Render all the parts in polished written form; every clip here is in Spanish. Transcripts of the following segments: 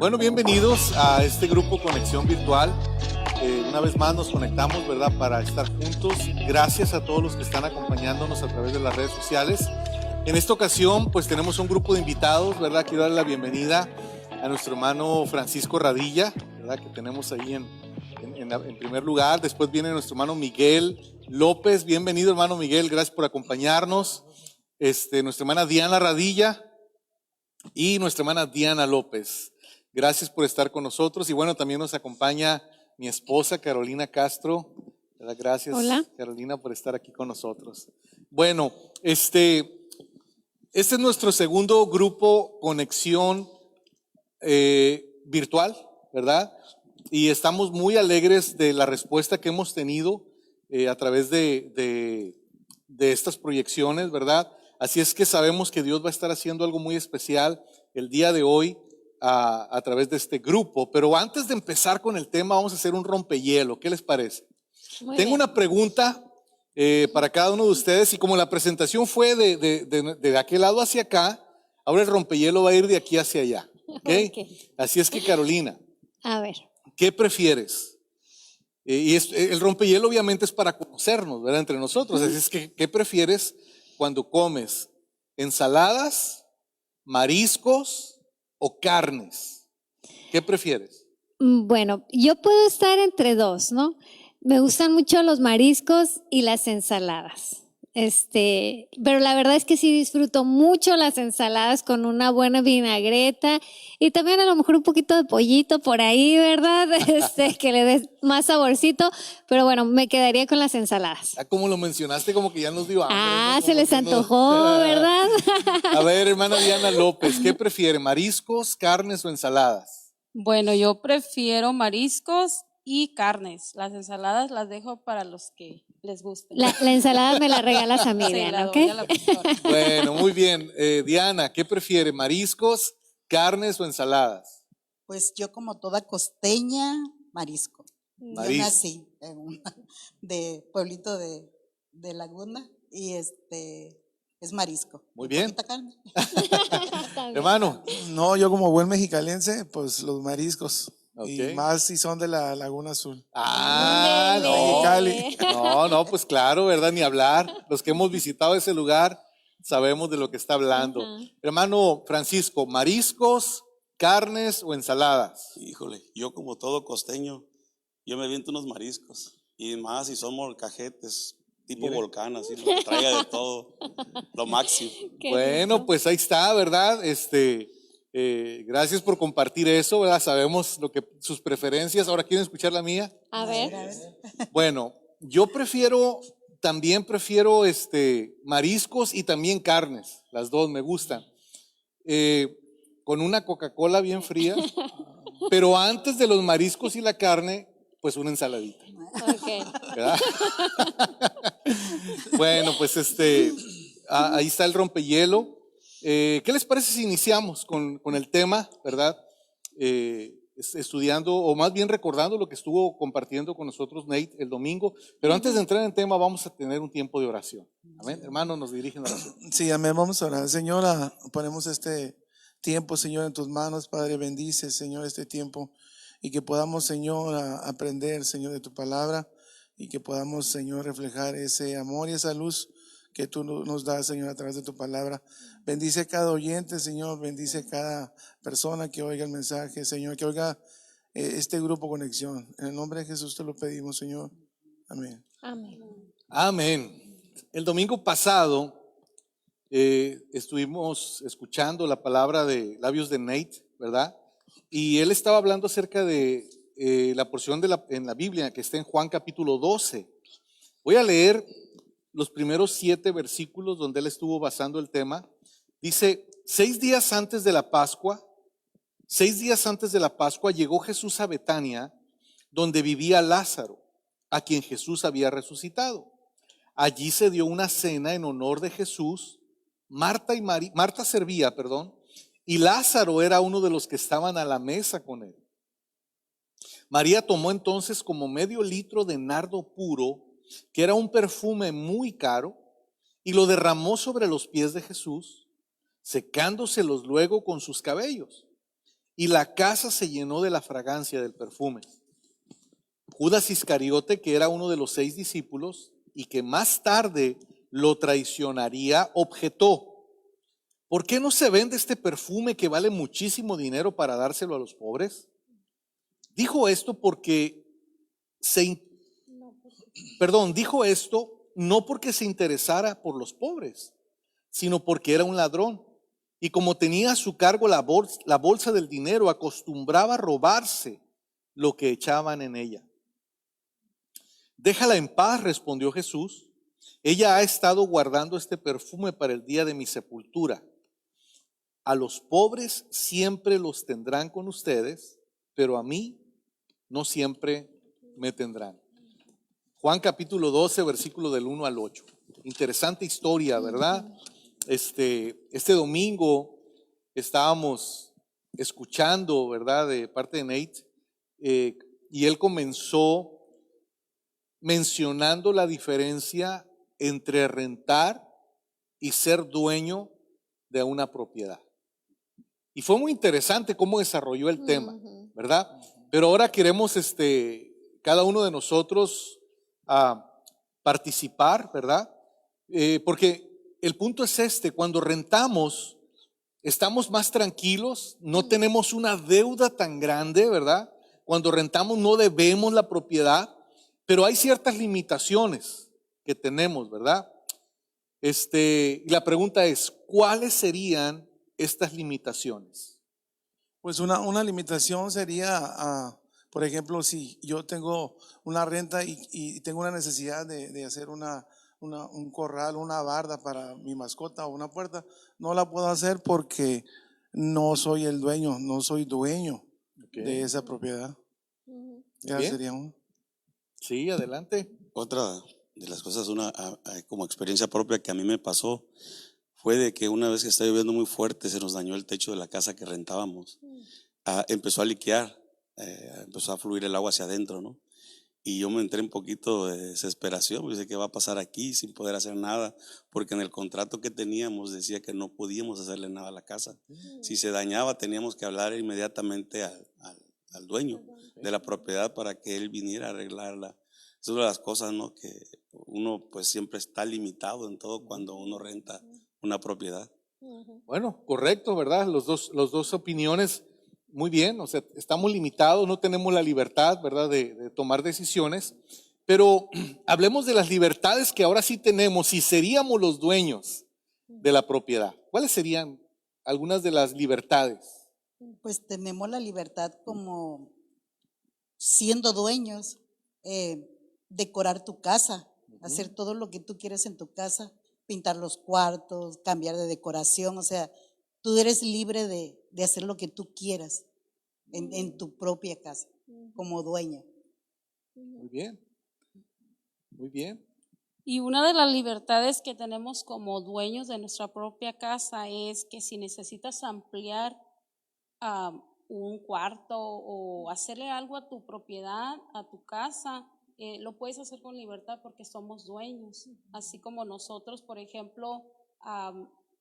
Bueno, bienvenidos a este grupo Conexión Virtual. Una vez más nos conectamos, ¿verdad?, para estar juntos. Gracias a todos los que están acompañándonos a través de las redes sociales. En esta ocasión, pues tenemos un grupo de invitados, ¿verdad? Quiero darle la bienvenida a nuestro hermano Francisco Radilla, ¿verdad?, que tenemos ahí en primer lugar. Después viene nuestro hermano Miguel López. Bienvenido, hermano Miguel, gracias por acompañarnos. Nuestra hermana Diana Radilla y nuestra hermana Diana López. Gracias por estar con nosotros. Y bueno, también nos acompaña mi esposa Carolina Castro. Gracias. Hola. Carolina, por estar aquí con nosotros. Bueno, este es nuestro segundo grupo Conexión virtual, ¿verdad? Y estamos muy alegres de la respuesta que hemos tenido a través de estas proyecciones, ¿verdad? Así es que sabemos que Dios va a estar haciendo algo muy especial el día de hoy a través de este grupo. Pero antes de empezar con el tema, vamos a hacer un rompehielo. ¿Qué les parece? Tengo una pregunta para cada uno de ustedes, y como la presentación fue de aquel lado hacia acá, ahora el rompehielo va a ir de aquí hacia allá. ¿Okay? Así es que, Carolina, a ver, ¿qué prefieres? El rompehielo obviamente es para conocernos, ¿verdad?, entre nosotros. Así es que, ¿qué prefieres cuando comes? ¿Ensaladas, mariscos o carnes? ¿Qué prefieres? Bueno, yo puedo estar entre dos, ¿no? Me gustan mucho los mariscos y las ensaladas. Pero la verdad es que sí disfruto mucho las ensaladas con una buena vinagreta y también a lo mejor un poquito de pollito por ahí, ¿verdad? Que le dé más saborcito, pero bueno, me quedaría con las ensaladas. Como lo mencionaste, como que ya nos dio hambre, ¿no? Se les antojó, ¿verdad? A ver, hermana Diana López, ¿qué prefiere? ¿Mariscos, carnes o ensaladas? Bueno, yo prefiero mariscos y carnes. Las ensaladas las dejo para los que les gusten. La ensalada me la regalas a mí, sí, Diana, ¿ok? Bueno, muy bien. Diana, ¿qué prefiere? ¿Mariscos, carnes o ensaladas? Pues yo, como toda costeña, marisco. Yo nací de pueblito de Laguna y es marisco. Muy bien. Carne. Hermano. No, yo como buen mexicalense, pues los mariscos. Okay. Y más si son de la Laguna Azul. No. No, pues claro, ¿verdad? Ni hablar. Los que hemos visitado ese lugar sabemos de lo que está hablando. Hermano Francisco, ¿mariscos, carnes o ensaladas? Híjole, yo como todo costeño, yo me aviento unos mariscos. Y más si son molcajetes, tipo volcán, así, lo que traiga de todo, lo máximo. Bueno, pues ahí está, ¿verdad? Gracias por compartir eso, ¿verdad? Sabemos sus preferencias. Ahora, ¿quieren escuchar la mía? A ver. Bueno, yo también prefiero mariscos y también carnes. Las dos me gustan. Con una Coca-Cola bien fría, pero antes de los mariscos y la carne, pues una ensaladita. Okay. ¿Verdad? Bueno, pues ahí está el rompehielo. ¿Qué les parece si iniciamos con el tema, verdad? Estudiando, o más bien recordando lo que estuvo compartiendo con nosotros Nate el domingo. Pero antes de entrar en tema, vamos a tener un tiempo de oración. Amén. Hermano, nos dirigen a la oración. Sí, amén. Vamos a orar. Señor, ponemos este tiempo, Señor, en tus manos. Padre, bendice, Señor, este tiempo. Y que podamos, Señor, aprender, Señor, de tu palabra. Y que podamos, Señor, reflejar ese amor y esa luz que tú nos das, Señor, a través de tu palabra. Bendice a cada oyente, Señor. Bendice a cada persona que oiga el mensaje, Señor, que oiga este grupo Conexión. En el nombre de Jesús te lo pedimos, Señor. Amén. Amén. Amén. El domingo pasado estuvimos escuchando la palabra de labios de Nate, ¿verdad? Y él estaba hablando acerca de la porción en la Biblia que está en Juan capítulo 12. Voy a leer los primeros 7 versículos donde él estuvo basando el tema. Dice: 6 días antes de la Pascua llegó Jesús a Betania, donde vivía Lázaro, a quien Jesús había resucitado. Allí se dio una cena en honor de Jesús. Marta servía, y Lázaro era uno de los que estaban a la mesa con él. María tomó entonces como medio litro de nardo puro, que era un perfume muy caro, y lo derramó sobre los pies de Jesús, secándoselos luego con sus cabellos. y la casa se llenó de la fragancia del perfume. Judas Iscariote, que era uno de los 6 discípulos y que más tarde lo traicionaría, objetó: ¿por qué no se vende este perfume que vale muchísimo dinero para dárselo a los pobres? Dijo esto dijo esto no porque se interesara por los pobres, sino porque era un ladrón. Y como tenía a su cargo la bolsa del dinero, acostumbraba a robarse lo que echaban en ella. Déjala en paz, respondió Jesús. Ella ha estado guardando este perfume para el día de mi sepultura. A los pobres siempre los tendrán con ustedes, pero a mí no siempre me tendrán. Juan capítulo 12, versículo del 1 al 8. Interesante historia, ¿verdad? Este domingo estábamos escuchando, ¿verdad?, de parte de Nate, y él comenzó mencionando la diferencia entre rentar y ser dueño de una propiedad. Y fue muy interesante cómo desarrolló el tema, ¿verdad? Pero ahora queremos cada uno de nosotros participar, ¿verdad? Porque el punto es cuando rentamos estamos más tranquilos, no tenemos una deuda tan grande, ¿verdad? Cuando rentamos no debemos la propiedad, pero hay ciertas limitaciones que tenemos, ¿verdad? Y la pregunta es, ¿cuáles serían estas limitaciones? Pues una limitación sería, por ejemplo, si yo tengo una renta y tengo una necesidad de hacer un corral, una barda para mi mascota o una puerta, no la puedo hacer porque no soy el dueño, no soy dueño de esa propiedad. Ya Bien. sería uno. Sí, adelante. Otra de las cosas, como experiencia propia que a mí me pasó, fue de que una vez que estaba lloviendo muy fuerte, se nos dañó el techo de la casa que rentábamos. Empezó a liquear, empezó a fluir el agua hacia adentro, ¿no? Y yo me entré un poquito de desesperación, porque ¿qué va a pasar aquí sin poder hacer nada? Porque en el contrato que teníamos decía que no podíamos hacerle nada a la casa. Si se dañaba, teníamos que hablar inmediatamente al dueño de la propiedad para que él viniera a arreglarla. Es una de las cosas, ¿no?, que uno pues siempre está limitado en todo cuando uno renta una propiedad. Bueno, correcto, ¿verdad? Los dos opiniones, muy bien. O sea, estamos limitados, no tenemos la libertad, ¿verdad?, de tomar decisiones. Pero hablemos de las libertades que ahora sí tenemos si seríamos los dueños de la propiedad. ¿Cuáles serían algunas de las libertades? Pues tenemos la libertad como siendo dueños, decorar tu casa, hacer todo lo que tú quieres en tu casa, pintar los cuartos, cambiar de decoración, o sea, tú eres libre de hacer lo que tú quieras en tu propia casa, como dueña. Muy bien, muy bien. Y una de las libertades que tenemos como dueños de nuestra propia casa es que si necesitas ampliar un cuarto o hacerle algo a tu propiedad, a tu casa, lo puedes hacer con libertad porque somos dueños. Así como nosotros, por ejemplo,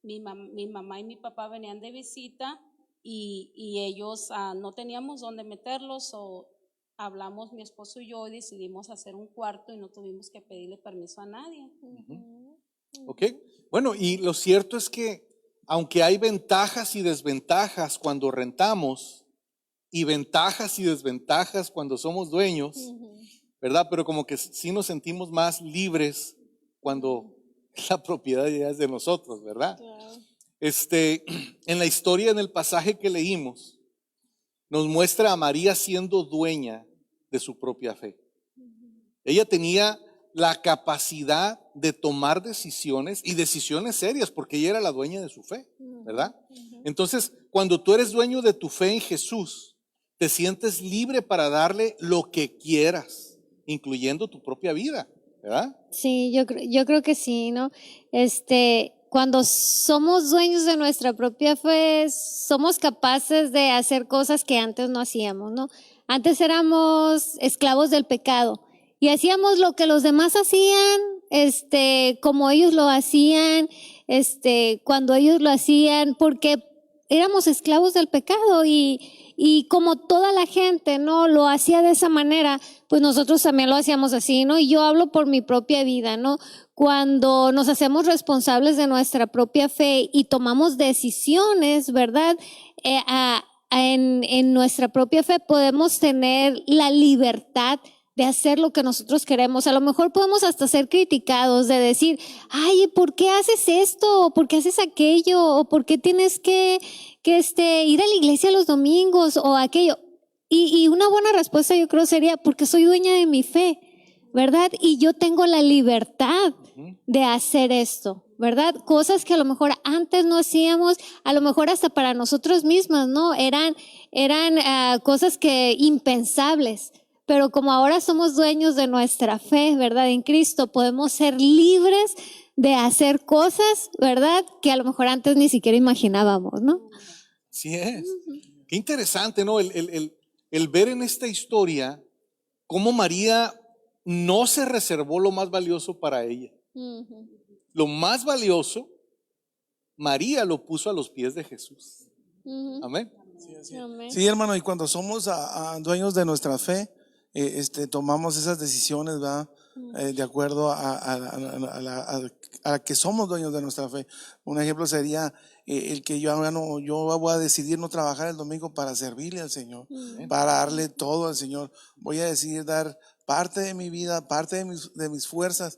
mi mamá y mi papá venían de visita y ellos no teníamos dónde meterlos, o hablamos mi esposo y yo y decidimos hacer un cuarto y no tuvimos que pedirle permiso a nadie. Ok, bueno, y lo cierto es que aunque hay ventajas y desventajas cuando rentamos y ventajas y desventajas cuando somos dueños, ¿verdad? Pero como que sí nos sentimos más libres cuando la propiedad ya es de nosotros, ¿verdad? Claro. En la historia, en el pasaje que leímos, nos muestra a María siendo dueña de su propia fe. Ella tenía la capacidad de tomar decisiones y decisiones serias porque ella era la dueña de su fe, ¿verdad? Entonces, cuando tú eres dueño de tu fe en Jesús, te sientes libre para darle lo que quieras, incluyendo tu propia vida, ¿verdad? Sí, yo creo que sí, ¿no? Cuando somos dueños de nuestra propia fe, somos capaces de hacer cosas que antes no hacíamos, ¿no? Antes éramos esclavos del pecado y hacíamos lo que los demás hacían, como ellos lo hacían, cuando ellos lo hacían, porque éramos esclavos del pecado y como toda la gente, ¿no? Lo hacía de esa manera, pues nosotros también lo hacíamos así, ¿no? Y yo hablo por mi propia vida, ¿no? Cuando nos hacemos responsables de nuestra propia fe y tomamos decisiones, ¿verdad? En nuestra propia fe podemos tener la libertad de hacer lo que nosotros queremos. A lo mejor podemos hasta ser criticados, de decir, ay, ¿por qué haces esto? ¿O por qué haces aquello? ¿O por qué tienes que ir a la iglesia los domingos? O aquello. Y una buena respuesta yo creo sería, porque soy dueña de mi fe, ¿verdad? Y yo tengo la libertad de hacer esto, ¿verdad? Cosas que a lo mejor antes no hacíamos, a lo mejor hasta para nosotros mismos, ¿no? Eran cosas que impensables. Pero como ahora somos dueños de nuestra fe, ¿verdad? En Cristo, podemos ser libres de hacer cosas, ¿verdad? Que a lo mejor antes ni siquiera imaginábamos, ¿no? Sí es. Qué interesante, ¿no? El ver en esta historia cómo María no se reservó lo más valioso para ella. Lo más valioso, María lo puso a los pies de Jesús. Amén. Amén. Sí, hermano, y cuando somos dueños de nuestra fe, tomamos esas decisiones, ¿verdad? De acuerdo a la que somos dueños de nuestra fe. Un ejemplo sería el que yo voy a decidir no trabajar el domingo para servirle al Señor, para darle todo al Señor. Voy a decidir dar parte de mi vida, parte de mis fuerzas,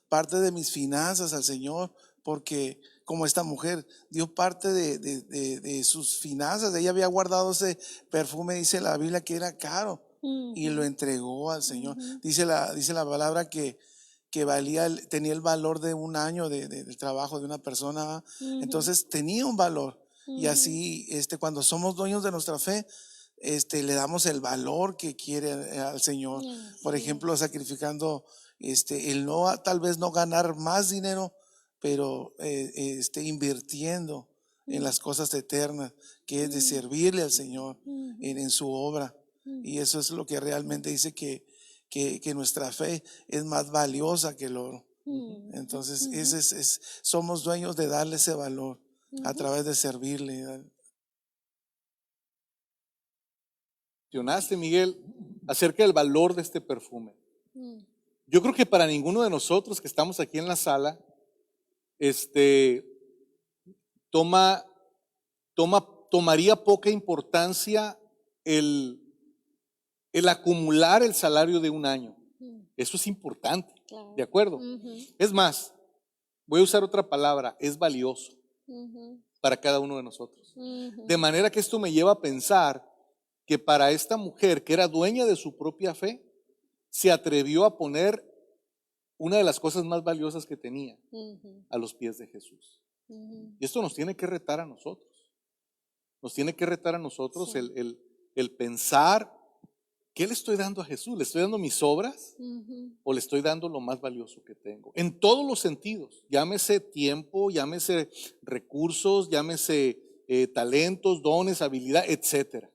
parte de mis finanzas al Señor, porque como esta mujer dio parte de sus finanzas, ella había guardado ese perfume, dice la Biblia que era caro. Y lo entregó al Señor. Dice la palabra que tenía el valor de un año del trabajo de una persona. Entonces tenía un valor. Y así, cuando somos dueños de nuestra fe, le damos el valor que quiere al Señor. Por ejemplo, sacrificando el tal vez no ganar más dinero, pero invirtiendo en las cosas eternas, que es de servirle al Señor en su obra. Y eso es lo que realmente dice que nuestra fe es más valiosa que el oro. Entonces, somos dueños de darle ese valor a través de servirle. Mencionaste, Miguel, acerca del valor de este perfume. Yo creo que para ninguno de nosotros que estamos aquí en la sala, tomaría poca importancia el acumular el salario de un año. Eso es importante, Claro. ¿de acuerdo? Es más, voy a usar otra palabra, es valioso para cada uno de nosotros. De manera que esto me lleva a pensar que para esta mujer que era dueña de su propia fe, se atrevió a poner una de las cosas más valiosas que tenía a los pies de Jesús. Y esto nos tiene que retar a nosotros. Nos tiene que retar a nosotros el pensar, ¿qué le estoy dando a Jesús? ¿Le estoy dando mis obras o le estoy dando lo más valioso que tengo? En todos los sentidos, llámese tiempo, llámese recursos, llámese talentos, dones, habilidad, etcétera.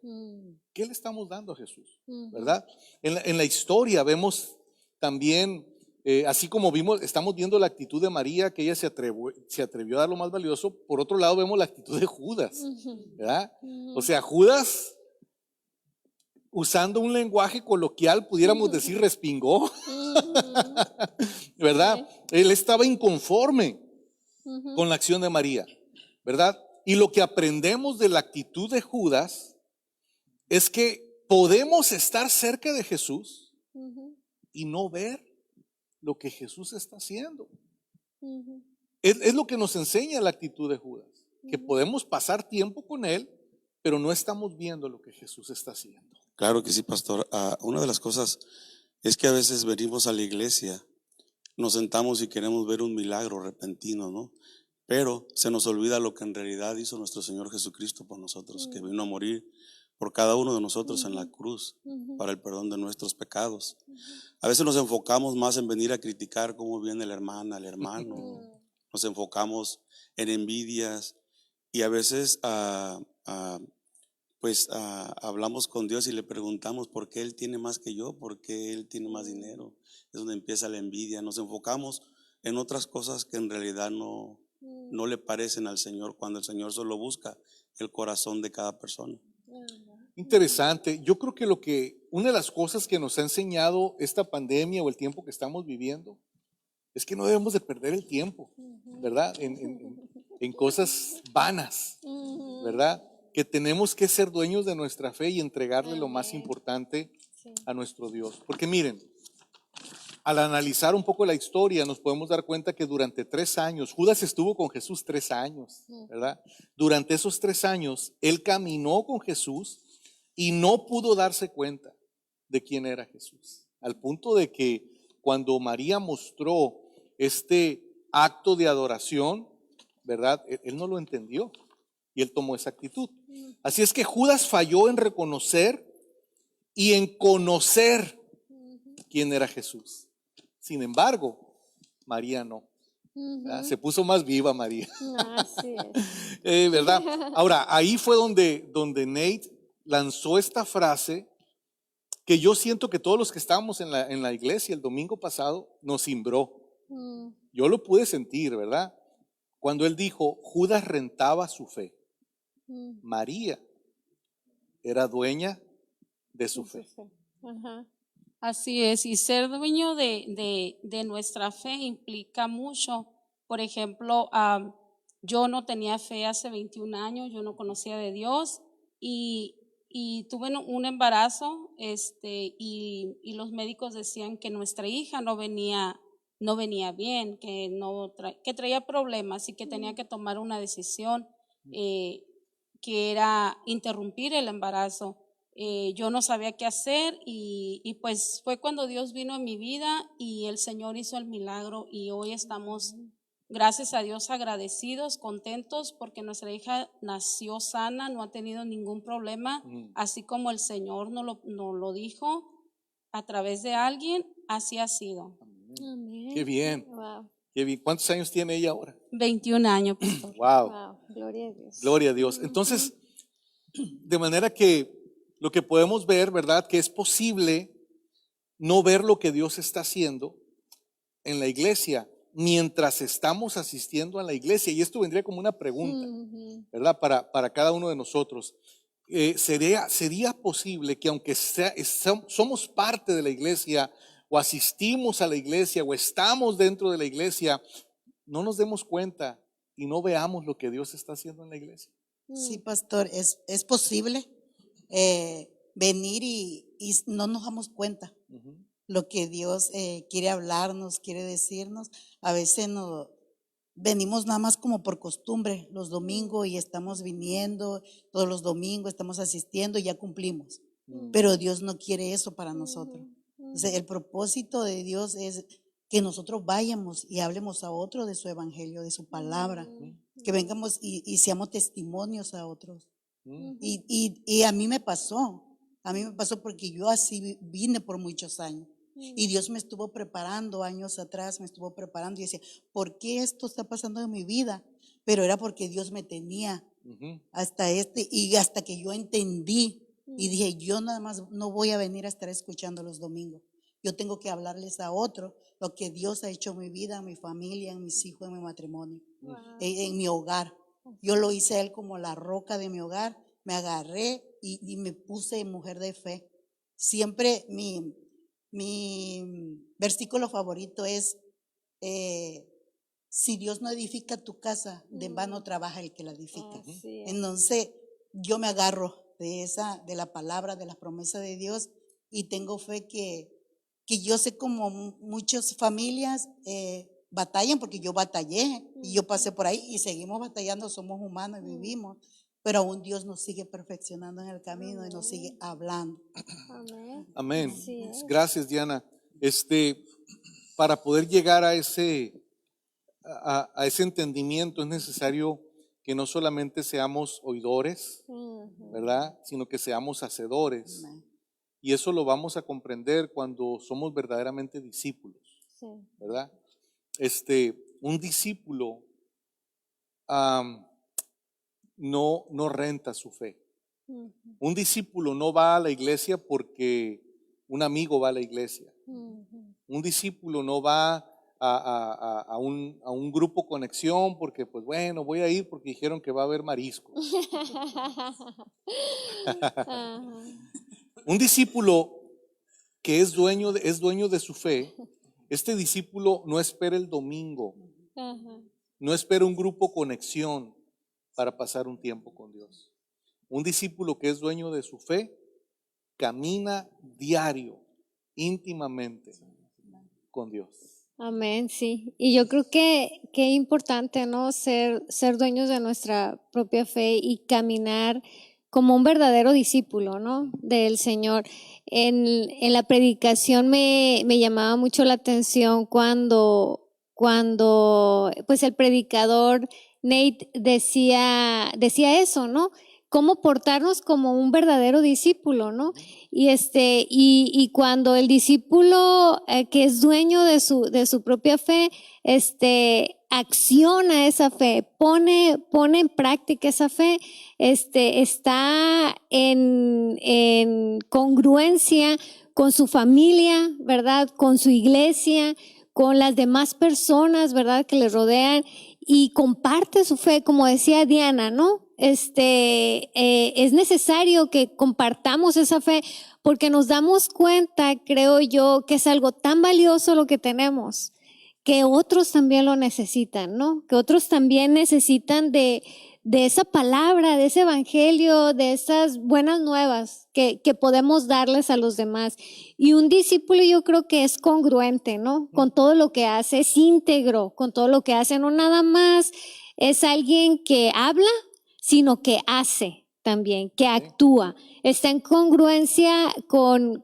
¿Qué le estamos dando a Jesús? ¿Verdad? En la historia vemos también, así como estamos viendo la actitud de María, que ella se atrevió a dar lo más valioso. Por otro lado vemos la actitud de Judas, ¿verdad? O sea, Judas, usando un lenguaje coloquial, pudiéramos decir respingó, ¿verdad? Él estaba inconforme con la acción de María, ¿verdad? Y lo que aprendemos de la actitud de Judas es que podemos estar cerca de Jesús y no ver lo que Jesús está haciendo. Es lo que nos enseña la actitud de Judas, que podemos pasar tiempo con Él, pero no estamos viendo lo que Jesús está haciendo. Claro que sí, pastor. Una de las cosas es que a veces venimos a la iglesia, nos sentamos y queremos ver un milagro repentino, ¿no? Pero se nos olvida lo que en realidad hizo nuestro Señor Jesucristo por nosotros, que vino a morir por cada uno de nosotros en la cruz para el perdón de nuestros pecados. A veces nos enfocamos más en venir a criticar cómo viene la hermana, el hermano. Nos enfocamos en envidias y a veces hablamos con Dios y le preguntamos por qué Él tiene más que yo, por qué Él tiene más dinero. Es donde empieza la envidia. Nos enfocamos en otras cosas que en realidad no le parecen al Señor, cuando el Señor solo busca el corazón de cada persona. Interesante. Yo creo que una de las cosas que nos ha enseñado esta pandemia o el tiempo que estamos viviendo es que no debemos de perder el tiempo, ¿verdad? En cosas vanas, ¿verdad? Que tenemos que ser dueños de nuestra fe y entregarle lo más importante a nuestro Dios. Porque miren, al analizar un poco la historia nos podemos dar cuenta que durante 3 años, Judas estuvo con Jesús 3 años, ¿verdad? Durante esos 3 años, él caminó con Jesús y no pudo darse cuenta de quién era Jesús. Al punto de que cuando María mostró este acto de adoración, ¿verdad? Él no lo entendió y él tomó esa actitud. Así es que Judas falló en reconocer y en conocer quién era Jesús. Sin embargo, María no. ¿Verdad? Se puso más viva María. Así es. ¿Verdad? Ahora, ahí fue donde Nate lanzó esta frase que yo siento que todos los que estábamos en la iglesia el domingo pasado nos cimbró. Yo lo pude sentir, ¿verdad? Cuando él dijo, Judas rentaba su fe. María era dueña de su fe. Ajá. Así es, y ser dueño de nuestra fe implica mucho. Por ejemplo, yo no tenía fe hace 21 años, yo no conocía de Dios y tuve un embarazo y los médicos decían que nuestra hija no venía bien, que traía problemas y que tenía que tomar una decisión que era interrumpir el embarazo. Yo no sabía qué hacer y pues fue cuando Dios vino a mi vida y el Señor hizo el milagro y hoy estamos, gracias a Dios, agradecidos, contentos porque nuestra hija nació sana, no ha tenido ningún problema, así como el Señor nos lo dijo a través de alguien, así ha sido. Amén. Qué bien. Wow. Qué bien. ¿Cuántos años tiene ella ahora? 21 años, pastor. Wow. Wow. Gloria a Dios. Gloria a Dios. Entonces, de manera que lo que podemos ver, ¿verdad? Que es posible no ver lo que Dios está haciendo en la iglesia mientras estamos asistiendo a la iglesia. Y esto vendría como una pregunta, ¿verdad? Para cada uno de nosotros. ¿Sería posible que aunque somos parte de la iglesia o asistimos a la iglesia o estamos dentro de la iglesia, no nos demos cuenta y no veamos lo que Dios está haciendo en la iglesia? Sí, pastor, es posible venir y no nos damos cuenta lo que Dios quiere hablarnos, quiere decirnos. A veces venimos nada más como por costumbre los domingos y estamos viniendo todos los domingos, estamos asistiendo y ya cumplimos. Pero Dios no quiere eso para nosotros. O sea, el propósito de Dios es que nosotros vayamos y hablemos a otro de su evangelio, de su palabra, que vengamos y seamos testimonios a otros. Y a mí me pasó porque yo así vine por muchos años. Y Dios me estuvo preparando años atrás, me estuvo preparando y decía, ¿por qué esto está pasando en mi vida? Pero era porque Dios me tenía hasta hasta que yo entendí y dije, yo nada más no voy a venir a estar escuchando los domingos. Yo tengo que hablarles a otros lo que Dios ha hecho en mi vida, en mi familia, en mis hijos, en mi matrimonio, en mi hogar. Yo lo hice a Él como la roca de mi hogar, me agarré y me puse mujer de fe. Siempre mi versículo favorito es, si Dios no edifica tu casa, de en vano trabaja el que la edifica. Entonces yo me agarro de la palabra, de la promesa de Dios y tengo fe que yo sé como muchas familias batallan, porque yo batallé y yo pasé por ahí y seguimos batallando, somos humanos y vivimos, pero aún Dios nos sigue perfeccionando en el camino y nos sigue hablando. Amén. Amén. Así es. Gracias, Diana. Para poder llegar a ese entendimiento es necesario que no solamente seamos oidores, ¿verdad? Sino que seamos hacedores. Amén. Y eso lo vamos a comprender cuando somos verdaderamente discípulos, ¿verdad? Un discípulo no renta su fe. Un discípulo no va a la iglesia porque un amigo va a la iglesia. Un discípulo no va a un grupo conexión porque pues bueno, voy a ir porque dijeron que va a haber mariscos. Ajá. Un discípulo que es dueño de su fe, este discípulo no espera el domingo, Ajá. no espera un grupo conexión para pasar un tiempo con Dios. Un discípulo que es dueño de su fe camina diario, íntimamente con Dios. Amén, sí. Y yo creo que qué importante, ¿no? Ser dueños de nuestra propia fe y caminar como un verdadero discípulo, ¿no? Del Señor. En la predicación me llamaba mucho la atención cuando pues el predicador Nate decía eso, ¿no? Cómo portarnos como un verdadero discípulo, ¿no? Y cuando el discípulo que es dueño de su propia fe, acciona esa fe, pone en práctica esa fe, está en congruencia con su familia, ¿verdad? Con su iglesia, con las demás personas, ¿verdad? Que le rodean y comparte su fe, como decía Diana, ¿no? Es necesario que compartamos esa fe porque nos damos cuenta, creo yo, que es algo tan valioso lo que tenemos, que otros también lo necesitan, ¿no? Que otros también necesitan de esa palabra, de ese evangelio, de esas buenas nuevas que podemos darles a los demás. Y un discípulo yo creo que es congruente, ¿no? Con todo lo que hace, es íntegro con todo lo que hace, no nada más es alguien que habla, sino que hace también, que actúa. Está en congruencia con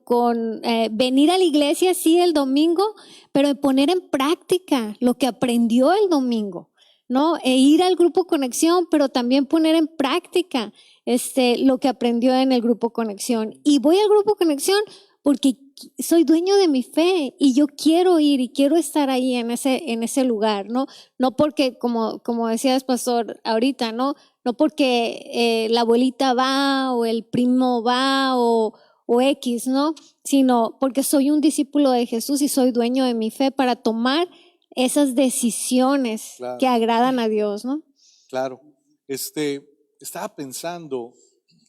venir a la iglesia, sí, el domingo, pero poner en práctica lo que aprendió el domingo, ¿no? E ir al grupo Conexión, pero también poner en práctica lo que aprendió en el grupo Conexión. Y voy al grupo Conexión porque soy dueño de mi fe y yo quiero ir y quiero estar ahí en ese lugar, ¿no? No porque, como decías, pastor, ahorita, ¿no? No porque la abuelita va o el primo va o X, ¿no? Sino porque soy un discípulo de Jesús y soy dueño de mi fe para tomar esas decisiones Claro. que agradan a Dios, ¿no? Claro. Estaba pensando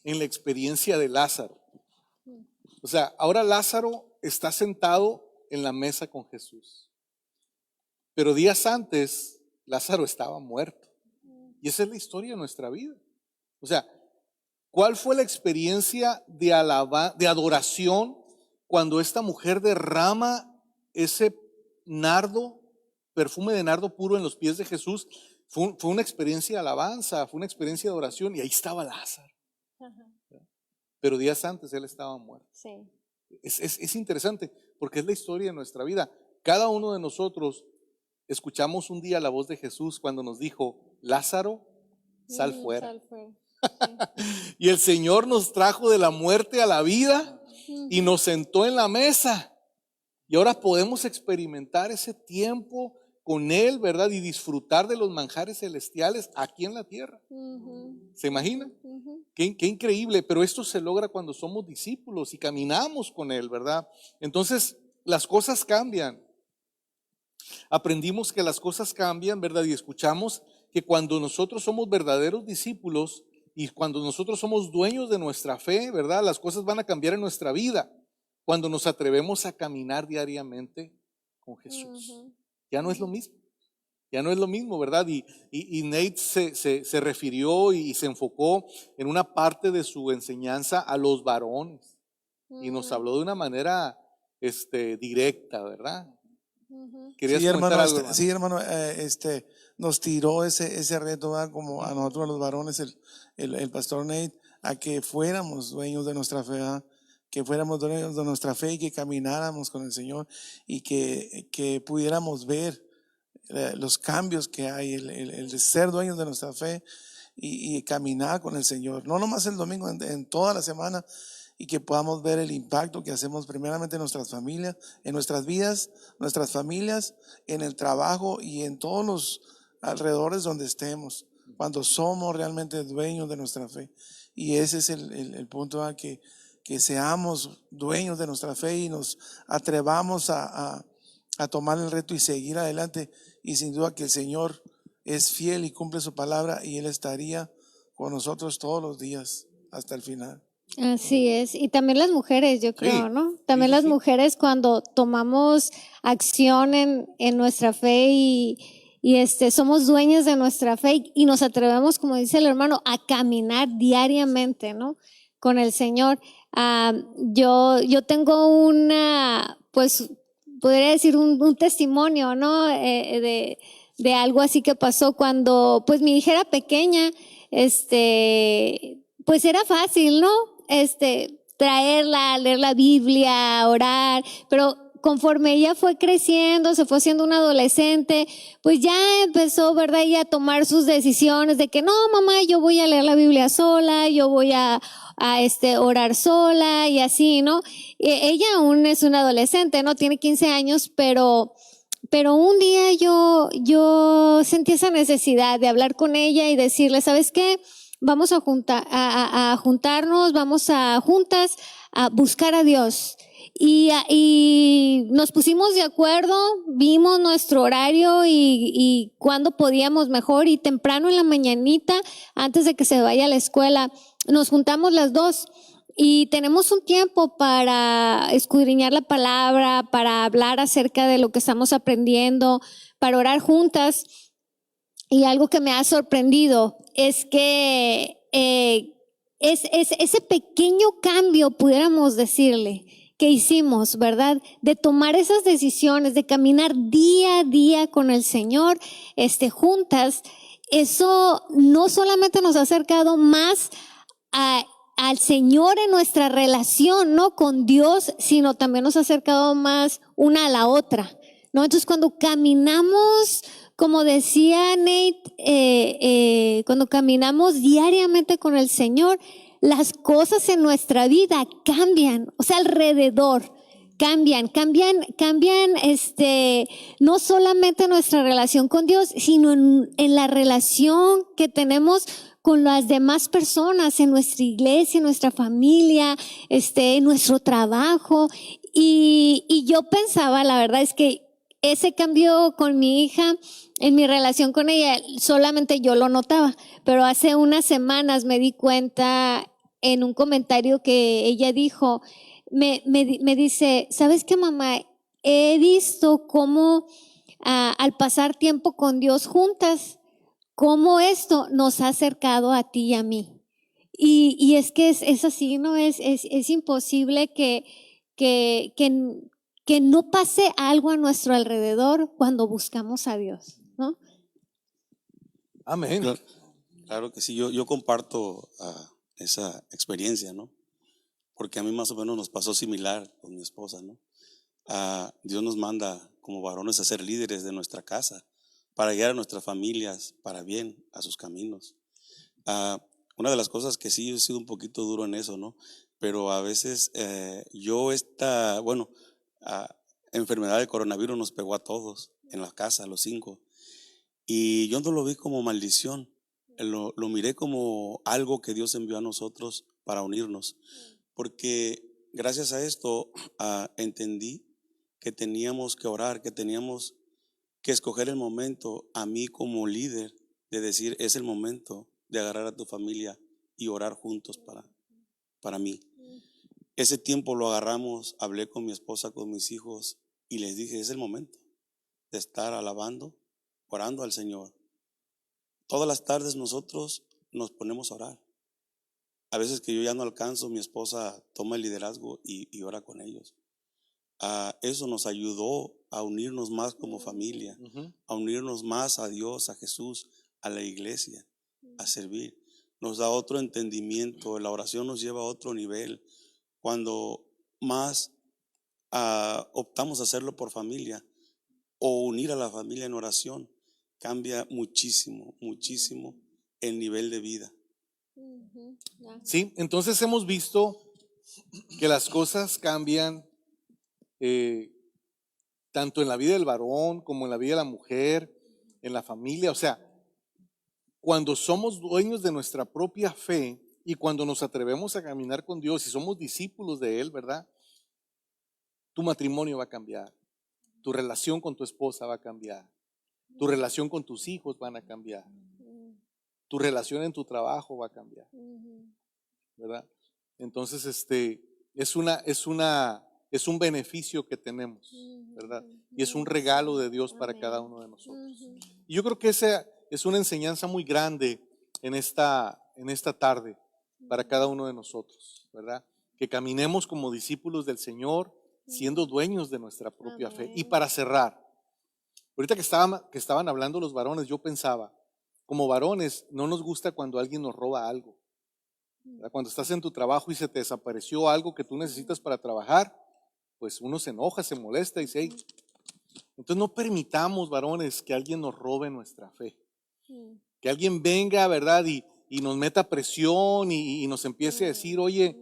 en la experiencia de Lázaro. O sea, ahora Lázaro está sentado en la mesa con Jesús. Pero días antes, Lázaro estaba muerto. Y esa es la historia de nuestra vida. O sea, ¿cuál fue la experiencia de adoración cuando esta mujer derrama ese nardo, perfume de nardo puro en los pies de Jesús? Fue una experiencia de alabanza, fue una experiencia de adoración y ahí estaba Lázaro. Pero días antes él estaba muerto. Sí. Es interesante porque es la historia de nuestra vida. Cada uno de nosotros escuchamos un día la voz de Jesús cuando nos dijo, Lázaro, sal fuera. Sal fuera. Y el Señor nos trajo de la muerte a la vida y nos sentó en la mesa. Y ahora podemos experimentar ese tiempo con Él, ¿verdad? Y disfrutar de los manjares celestiales aquí en la tierra. ¿Se imagina? Qué increíble, pero esto se logra cuando somos discípulos y caminamos con Él, ¿verdad? Entonces, las cosas cambian. Aprendimos que las cosas cambian, ¿verdad? Y escuchamos que cuando nosotros somos verdaderos discípulos y cuando nosotros somos dueños de nuestra fe, ¿verdad? Las cosas van a cambiar en nuestra vida cuando nos atrevemos a caminar diariamente con Jesús. Ya no es lo mismo. Ya no es lo mismo, ¿verdad? Y Nate se refirió y se enfocó en una parte de su enseñanza a los varones. Y nos habló de una manera directa, ¿verdad? ¿Querías Sí, comentar hermano, algo, hermano? sí, hermano, nos tiró ese reto, ¿verdad? Como a nosotros los varones, el pastor Nate, a que fuéramos dueños de nuestra fe, ¿verdad? Que fuéramos dueños de nuestra fe y que camináramos con el Señor y que pudiéramos ver los cambios que hay, el de ser dueños de nuestra fe y caminar con el Señor, no nomás el domingo, en toda la semana, y que podamos ver el impacto que hacemos primeramente en nuestras familias, en nuestras vidas, nuestras familias, en el trabajo y en todos los alrededores donde estemos, cuando somos realmente dueños de nuestra fe. Y ese es el punto, que seamos dueños de nuestra fe y nos atrevamos a a tomar el reto y seguir adelante. Y sin duda que el Señor es fiel y cumple su palabra y Él estaría con nosotros todos los días hasta el final. Así es. Y también las mujeres, yo creo, Sí, ¿no? También sí, las sí. mujeres cuando tomamos acción en nuestra fe y somos dueñas de nuestra fe y nos atrevemos, como dice el hermano, a caminar diariamente, ¿no? Con el Señor. Yo tengo pues, podría decir un testimonio, ¿no? De algo así que pasó cuando, pues, mi hija era pequeña, pues era fácil, ¿no? Traerla, leer la Biblia, orar, pero conforme ella fue creciendo, se fue siendo una adolescente, pues ya empezó, ¿verdad? Ella a tomar sus decisiones de que no, mamá, yo voy a leer la Biblia sola, yo voy a orar sola y así, ¿no? Ella aún es una adolescente, ¿no? Tiene 15 años, pero un día yo sentí esa necesidad de hablar con ella y decirle, ¿sabes qué? Vamos a juntarnos, vamos a juntas a buscar a Dios. Y nos pusimos de acuerdo, vimos nuestro horario y cuándo podíamos mejor y temprano en la mañanita, antes de que se vaya a la escuela, nos juntamos las dos. Y tenemos un tiempo para escudriñar la palabra, para hablar acerca de lo que estamos aprendiendo, para orar juntas. Y algo que me ha sorprendido es que ese pequeño cambio, pudiéramos decirle, que hicimos, ¿verdad? De tomar esas decisiones, de caminar día a día con el Señor, juntas, eso no solamente nos ha acercado más al Señor en nuestra relación, ¿no? Con Dios, sino también nos ha acercado más una a la otra, ¿no? Entonces, cuando caminamos, como decía Nate, cuando caminamos diariamente con el Señor, las cosas en nuestra vida cambian, o sea, alrededor cambian, no solamente nuestra relación con Dios, sino en la relación que tenemos con las demás personas en nuestra iglesia, en nuestra familia, en nuestro trabajo. Y yo pensaba, la verdad es que ese cambio con mi hija, en mi relación con ella, solamente yo lo notaba, pero hace unas semanas me di cuenta en un comentario que ella dijo, me dice, ¿sabes qué, mamá? He visto cómo al pasar tiempo con Dios juntas, cómo esto nos ha acercado a ti y a mí. Y es que es así, ¿no? Es imposible que no pase algo a nuestro alrededor cuando buscamos a Dios, ¿no? Amén. Claro, claro que sí, yo comparto esa experiencia, ¿no? Porque a mí más o menos nos pasó similar con mi esposa, ¿no? Dios nos manda como varones a ser líderes de nuestra casa, para guiar a nuestras familias para bien, a sus caminos. Una de las cosas que sí, he sido un poquito duro en eso, ¿no? Pero a veces enfermedad del coronavirus nos pegó a todos en la casa, a los 5. Y yo no lo vi como maldición, lo miré como algo que Dios envió a nosotros para unirnos. Porque gracias a esto entendí que teníamos que orar, que teníamos que escoger el momento, a mí como líder, de decir, es el momento de agarrar a tu familia y orar juntos para mí. Ese tiempo lo agarramos, hablé con mi esposa, con mis hijos y les dije, es el momento de estar alabando, orando al Señor. Todas las tardes nosotros nos ponemos a orar. A veces que yo ya no alcanzo, mi esposa toma el liderazgo y ora con ellos. Eso nos ayudó a unirnos más como familia, a unirnos más a Dios, a Jesús, a la iglesia, a servir. Nos da otro entendimiento, la oración nos lleva a otro nivel. Cuando más optamos a hacerlo por familia o unir a la familia en oración, cambia muchísimo, muchísimo el nivel de vida. Sí, entonces hemos visto que las cosas cambian tanto en la vida del varón como en la vida de la mujer, en la familia. O sea, cuando somos dueños de nuestra propia fe y cuando nos atrevemos a caminar con Dios y somos discípulos de Él, ¿verdad? Tu matrimonio va a cambiar, Tu relación con tu esposa va a cambiar. Tu relación con tus hijos van a cambiar. Tu relación en tu trabajo va a cambiar. ¿Verdad? Entonces, es un beneficio que tenemos, ¿verdad? Y es un regalo de Dios para cada uno de nosotros. Y yo creo que esa es una enseñanza muy grande en esta tarde para cada uno de nosotros, ¿verdad? Que caminemos como discípulos del Señor, siendo dueños de nuestra propia fe. Y para cerrar, ahorita que estaban hablando los varones, yo pensaba, como varones, no nos gusta cuando alguien nos roba algo. ¿Verdad? Cuando estás en tu trabajo y se te desapareció algo que tú necesitas para trabajar, pues uno se enoja, se molesta y dice, hey. Entonces no permitamos, varones, que alguien nos robe nuestra fe. Que alguien venga, ¿verdad? Y nos meta presión y nos empiece a decir, oye,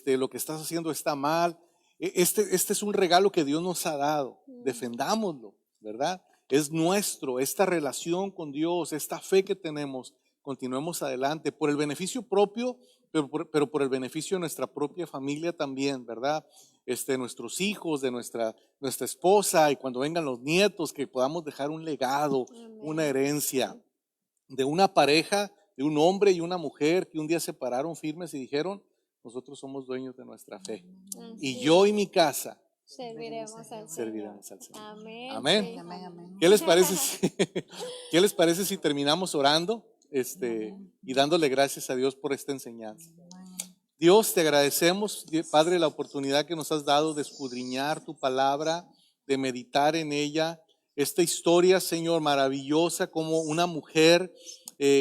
lo que estás haciendo está mal. Este es un regalo que Dios nos ha dado. Defendámoslo, ¿verdad? Es nuestro, esta relación con Dios, esta fe que tenemos. Continuemos adelante por el beneficio propio, pero por el beneficio de nuestra propia familia también, ¿verdad? Nuestros hijos, de nuestra esposa, y cuando vengan los nietos, que podamos dejar un legado, una herencia de una pareja, de un hombre y una mujer que un día se pararon firmes y dijeron, nosotros somos dueños de nuestra fe. Y yo y mi casa serviremos al Señor. serviremos al Señor. Amén. Amén. Sí. Amén, amén. ¿Qué les parece si terminamos orando y dándole gracias a Dios por esta enseñanza? Dios, te agradecemos, Padre, la oportunidad que nos has dado de escudriñar tu palabra, de meditar en ella. Esta historia, Señor, maravillosa, como una mujer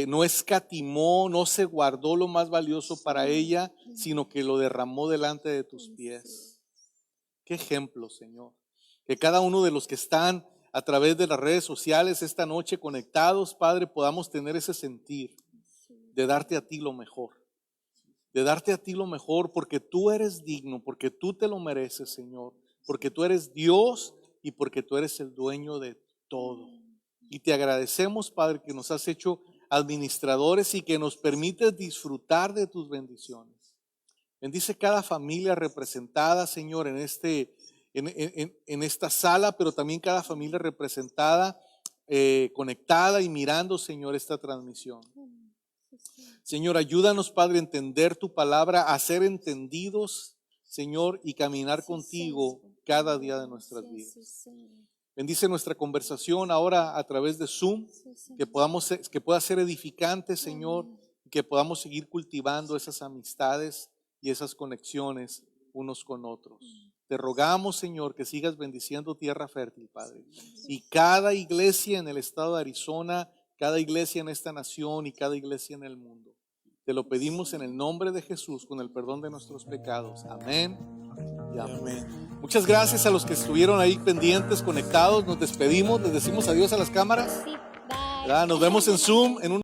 no escatimó, no se guardó lo más valioso para ella, sino que lo derramó delante de tus pies. Qué ejemplo, Señor. Que cada uno de los que están a través de las redes sociales esta noche conectados, Padre, podamos tener ese sentir de darte a ti lo mejor. De darte a ti lo mejor porque tú eres digno, porque tú te lo mereces, Señor. Porque tú eres Dios y porque tú eres el dueño de todo. Y te agradecemos, Padre, que nos has hecho administradores y que nos permites disfrutar de tus bendiciones. Bendice cada familia representada, Señor, en esta sala, pero también cada familia representada, conectada y mirando, Señor, esta transmisión. Señor, ayúdanos, Padre, a entender tu palabra, a ser entendidos, Señor, y caminar contigo cada día de nuestras vidas. Bendice nuestra conversación ahora a través de Zoom, que pueda ser edificante, Señor, y que podamos seguir cultivando esas amistades y esas conexiones unos con otros. Te rogamos, Señor, que sigas bendiciendo Tierra Fértil, Padre. Y cada iglesia en el estado de Arizona, cada iglesia en esta nación y cada iglesia en el mundo. Te lo pedimos en el nombre de Jesús, con el perdón de nuestros pecados. Amén y amén. Muchas gracias a los que estuvieron ahí pendientes, conectados. Nos despedimos, les decimos adiós a las cámaras. Sí, bye. Nos vemos en Zoom en un